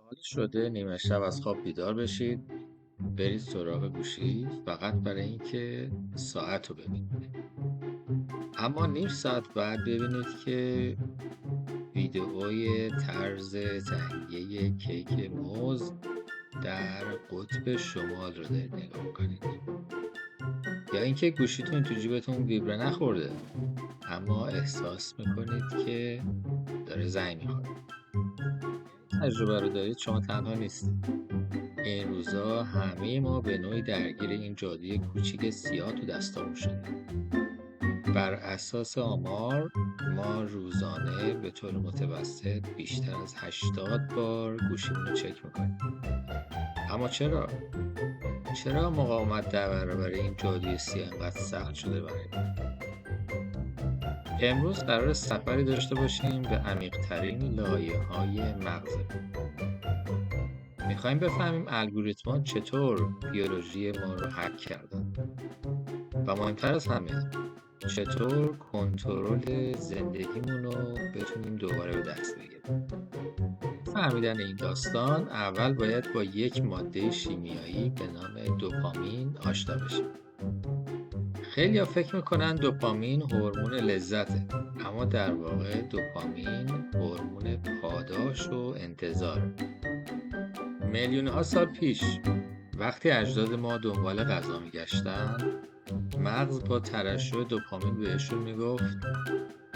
حالا شده نیمه شب از خواب بیدار بشید، برید سراغ گوشی فقط برای اینکه ساعت رو ببینید. اما نیم ساعت بعد ببینید که ویدئوی طرز تهیه کیک موز در قطب شمال رو دارید نگاه میکنید، یا اینکه گوشیتون تو جیبتون ویبره نخورده اما احساس میکنید که داره زنگ میخوره. تجربه رو دارید، شما تنها نیستید. این روزا همه ما به نوعی درگیر این جادوی کوچیک سیاه تو دستامون شدیم. بر اساس آمار ما روزانه به طور متوسط بیشتر از 80 بار گوشیمون رو چک میکنیم. اما چرا؟ چرا مقاومت در برابر این جادوی سیاه انقدر سخت شده برای ما؟ امروز قرار سفری داشته باشیم به عمیق‌ترین لایه‌های مغزمون. میخوایم بفهمیم الگوریتم‌ها چطور بیولوژی ما رو هک کردن و مهمتر از همه چطور کنترل زندگیمون رو بتونیم دوباره به دست بگیریم. فهمیدن این داستان اول باید با یک ماده شیمیایی به نام دوپامین آشنا بشیم. خیلی‌ها فکر میکنن دوپامین هورمون لذته، اما در واقع دوپامین هورمون پاداش و انتظاره. میلیون‌ها سال پیش وقتی اجداد ما دنبال غذا میگشتن، مغز با ترشح دوپامین بهشون میگفت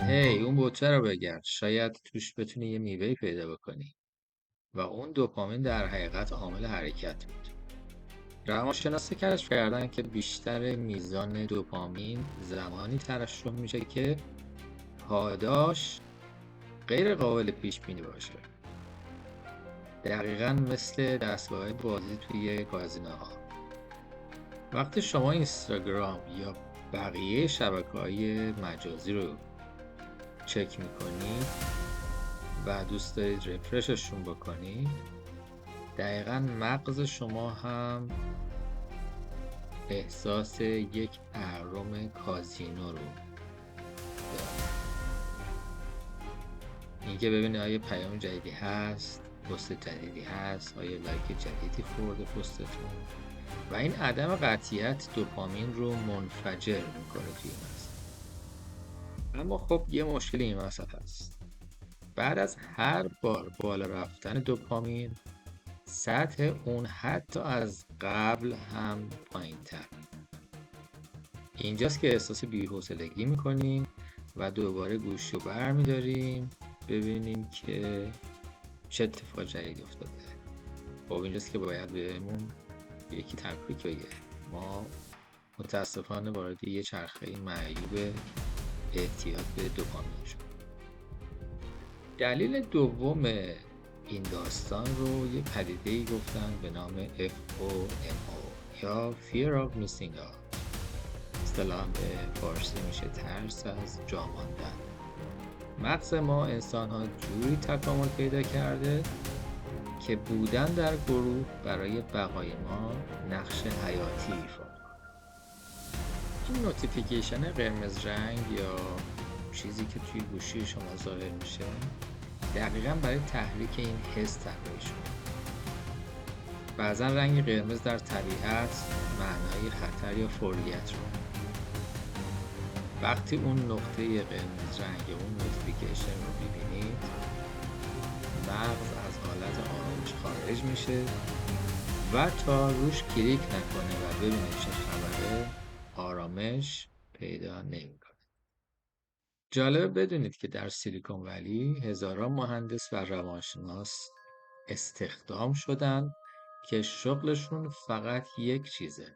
هی اون بوته رو بگرد، شاید توش بتونی یه میوه‌ای پیدا بکنی. و اون دوپامین در حقیقت عامل حرکت بود. روانشناسا کشف کردن که بیشتر میزان دوپامین زمانی ترشح میشه که پاداش غیر قابل پیش بینی باشه. دقیقاً مثل دستگاه بازی توی کازینوها. وقتی شما اینستاگرام یا بقیه شبکه‌های مجازی رو چک میکنید و دوست دارید رفرششون بکنید، دقیقاً مغز شما هم احساس یک اهرم کازینو رو داره. اینکه ببینید آیا پیام جدیدی هست، پست جدیدی هست، آیا لایک جدیدی خورده پستتون، و این عدم قطعیت دوپامین رو منفجر میکنه توی مغز. اما خب یه مشکل این وسط هست. بعد از هر بار بالا رفتن دوپامین، سطح اون حتی از قبل هم پایین‌تر. اینجاست که احساس بی‌حوصلگی میکنیم و دوباره گوشی رو برمیداریم ببینیم که چه اتفاق جدید افتاده. خب اینجاست که باید بهمون یکی تبریک بگه. ما متاسفانه وارد یه چرخه معیوب اعتیاد به دوپامین شد. دلیل دوم این داستان رو یه پدیده‌ای گفتن به نام FOMO یا Fear of Missing Out. اصطلاحاً به فارسی میشه ترس از جا ماندن. مغز ما انسان‌ها جوری تکامل پیدا کرده که بودن در گروه برای بقای ما نقش حیاتی ایفا می‌کنه. این نوتیفیکیشن قرمز رنگ یا چیزی که توی گوشی شما ظاهر میشه دقیقاً برای تحریک این حس طراحی شده. بعضا رنگ قرمز در طبیعت معنای خطر یا فوریت رو. وقتی اون نقطه قرمز رنگ اون نوتیفیکیشن رو ببینید، مغز از حالت آرامش خارج میشه و تا روش کلیک نکنه و ببینه چه خبره آرامش پیدا نمیکنه. جالبه بدونید که در سیلیکون ولی هزاران مهندس و روانشناس استخدام شدن که شغلشون فقط یک چیزه،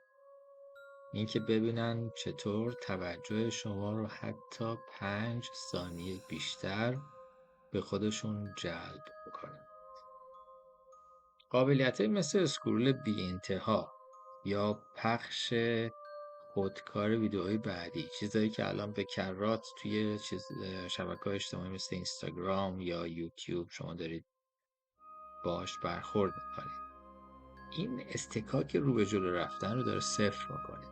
این که ببینن چطور توجه شما رو حتی 5 ثانیه بیشتر به خودشون جلب بکنن. قابلیت‌های مثل اسکرول بی انتها یا پخش خودکار ویدئوهای بعدی، چیزایی که الان به کرات توی شبکه‌های اجتماعی مثل اینستاگرام یا یوتیوب شما دارید باهاش برخورد می‌کنید. این استکاک رو به جلو رفتن رو داره صفر می‌کنه.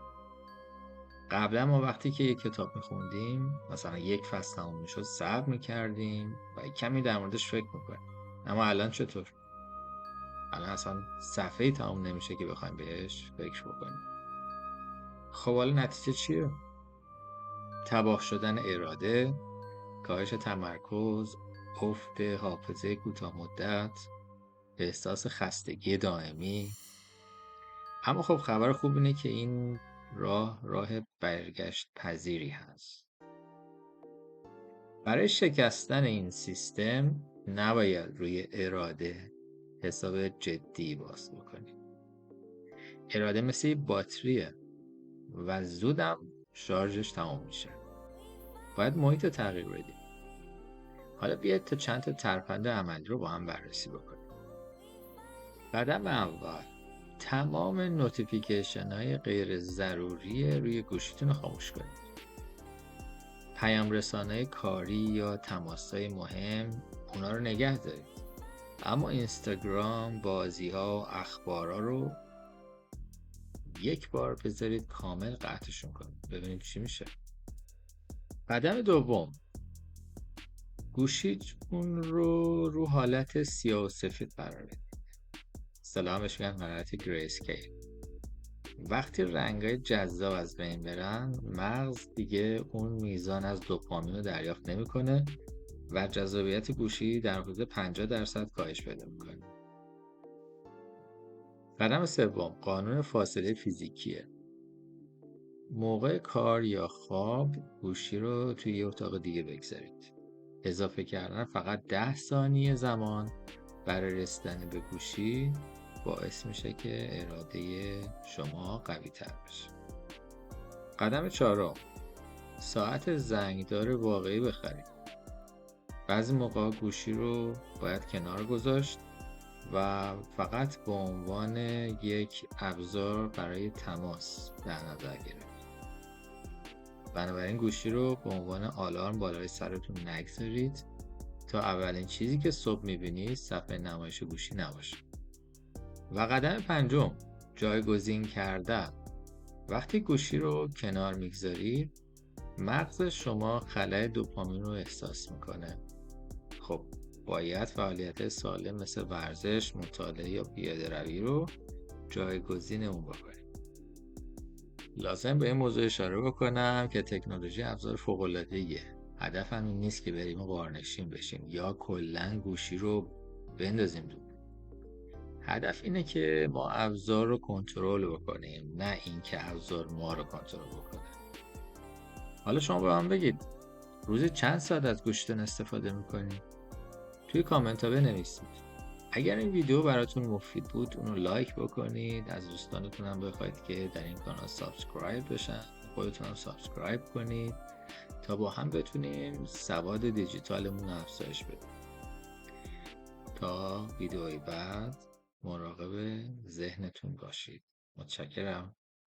قبلا ما وقتی که یک کتاب می‌خوندیم، مثلا یک فصل تموم می‌شد، صبر می‌کردیم و کمی در موردش فکر می‌کنیم. اما الان چطور؟ الان اصلا صفحه‌ای تمام نمیشه که بخوایم بهش فکر بکنیم. خب حالا نتیجه چیه؟ تباه شدن اراده، کاهش تمرکز، افت حافظه کوتاه مدت، احساس خستگی دائمی. اما خب خبر خوب اینه که این راه برگشت پذیری هست. برای شکستن این سیستم نباید روی اراده حساب جدی باز بکنیم. اراده مثل یه باتریه و زودم شارژش تمام میشه. باید محیط رو تغییر بدیم. حالا بیاید تا چند تا ترفند عملی رو با هم بررسی بکنیم. قدم اول، تمام نوتیفیکیشن های غیر ضروری روی گوشیتون رو خاموش کنید. پیام رسانه کاری یا تماس های مهم اونا رو نگه دارید. اما اینستاگرام، بازی ها و اخبارا رو یک بار بذارید کامل قطعشون کنید. ببینید چی میشه. قدم دوم، گوشیتون رو حالت سیاه و سفید قرار بدید. اصطلاحش میگن حالت گری اسکیل. وقتی رنگای جذاب از بین برن، مغز دیگه اون میزان از دوپامین رو دریافت نمیکنه و جذابیت گوشی در حدود 50% کاهش پیدا میکنه. قدم سوم، قانون فاصله فیزیکیه. موقع کار یا خواب گوشی رو توی یه اتاق دیگه بگذارید. اضافه کردن فقط 10 ثانیه زمان برای رسیدن به گوشی باعث میشه که اراده شما قوی تر بشه. قدم چهارم، ساعت زنگدار واقعی بخرید. بعضی موقع گوشی رو باید کنار گذاشت و فقط به عنوان یک ابزار برای تماس در نظر گرفت. بنابراین گوشی رو به عنوان آلارم بالای سرتون نگذارید تا اولین چیزی که صبح میبینید صفحه نمایش گوشی نباشه. و قدم پنجم، جایگزین کردن. وقتی گوشی رو کنار میگذارید، مغز شما خلأ دوپامین رو احساس میکنه. خب باید فعالیت سالم مثل ورزش، مطالعه یا پیاده روی رو جایگزین اون بکنید. لازم به این موضوع اشاره بکنم که تکنولوژی ابزار فوق‌العاده‌ایه. هدفم این نیست که بریم غارنشین بشیم یا کلاً گوشی رو بندازیم دور. هدف اینه که ما ابزار رو کنترل بکنیم، نه اینکه ابزار ما رو کنترل بکنه. حالا شما به من بگید روزی چند ساعت از گوشیتون استفاده میکنید؟ توی کامنت ها بنویسید. اگر این ویدیو براتون مفید بود اونو لایک بکنید. از دوستانتون هم بخواید که در این کانال سابسکرایب بشن. خودتون هم سابسکرایب کنید تا با هم بتونیم سواد دیجیتالمون رو افزایش بدیم. تا ویدیوی بعد مراقب ذهنتون باشید. متشکرم.